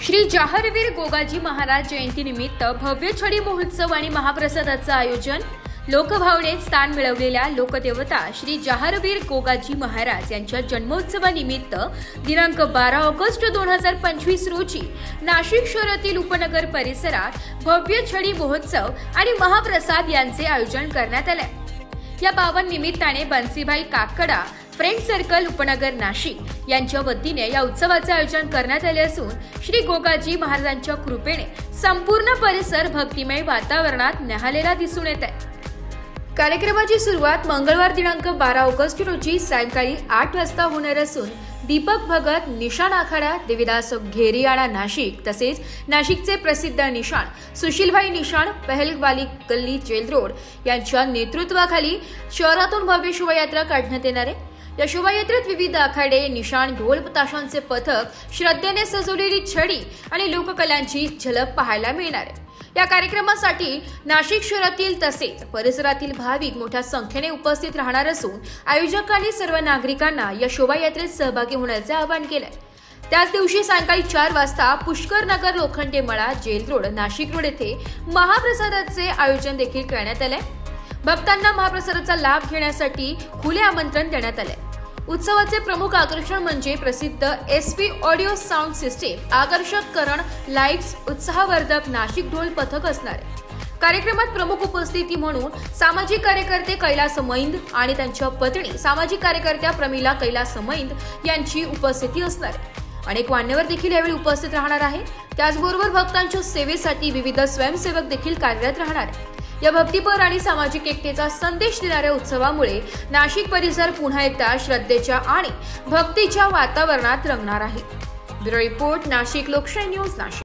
श्री जाहरवीर गोगाजी महाराज जयंतीनिमित्त भव्य छडी महोत्सव आणि महाप्रसादाचं आयोजन। लोकभावनेत स्थान मिळवलेल्या लोकदेवता श्री जाहरवीर गोगाजी महाराज यांच्या जन्मोत्सवानिमित्त दिनांक 12 ऑगस्ट 2025 रोजी नाशिक शहरातील उपनगर परिसरात भव्य छडी महोत्सव आणि महाप्रसाद यांचे आयोजन करण्यात आले। या पावन निमित्ताने बंसीभाई काकडा फ्रेंड सर्कल उपनगर नाशिक यांच्या वतीने या उत्सवाचे आयोजन करण्यात आले असून श्री गोगाजी महाराजांच्या कृपेने संपूर्ण परिसर भक्तिमय वातावरणात न्याहाळलेला दिसून येत आहे। कार्यक्रमाची सुरुवात मंगळवार दिनांक 12 ऑगस्ट रोजी सायंकाळी 8 वाजता होणार असून दीपक भगत निशाण आखाडा, देवीदास घेरियाळा नाशिक तसेच नाशिकचे प्रसिद्ध निशाण सुशीलभाई निशाण पहलवाली गल्ली जेल रोड यांच्या नेतृत्वाखाली शहरातून भव्य शोभायात्रा काढण्यात येणार आहे। या शोभायात्रेत विविध आखाडे, निशाण, ढोल ताशांचे पथक, श्रद्धेने सजवलेली छडी आणि लोककलांची झलक पाहायला मिळणार आहे। या कार्यक्रमासाठी नाशिक शहरातील तसेच परिसरातील भाविक मोठ्या संख्येने उपस्थित राहणार असून आयोजकांनी सर्व नागरिकांना या शोभायात्रेत सहभागी होण्याचे आवाहन केले। त्याच दिवशी सायंकाळी 4 वाजता पुष्कर नगर लोखंडे मळा जेल रोड नाशिक रोड येथे महाप्रसादाचे आयोजन देखील करण्यात आले। भक्तांना महाप्रसादाचा लाभ घेण्यासाठी खुले आमंत्रण देण्यात आले। उत्सवाचे प्रमुख आकर्षण म्हणजे प्रसिद्ध एसपी ऑडिओ साऊंड सिस्टीम, आकर्षक करण, लाईट्स, उत्साहवर्धक नाशिक ढोल पथक असणार आहे। कार्यक्रमात प्रमुख उपस्थिती म्हणून सामाजिक कार्यकर्ते कैलास मैंद आणि त्यांच्या पत्नी सामाजिक कार्यकर्त्या प्रमिला कैलास मैंद यांची उपस्थिती असणार आहे। अनेक मान्यवर देखील यावेळी उपस्थित राहणार आहेत। त्याचबरोबर भक्तांच्या सेवेसाठी विविध स्वयंसेवक देखील कार्यरत राहणार आहेत। या भक्तिपर आणि सामाजिक एकतेचा संदेश देणाऱ्या उत्सवामुळे नाशिक परिसर पुन्हा एकदा श्रद्धेच्या आणि भक्तीच्या वातावरणात रंगणार आहे। ब्युरो रिपोर्ट, नाशिक लोकशाही न्यूज, नाशिक।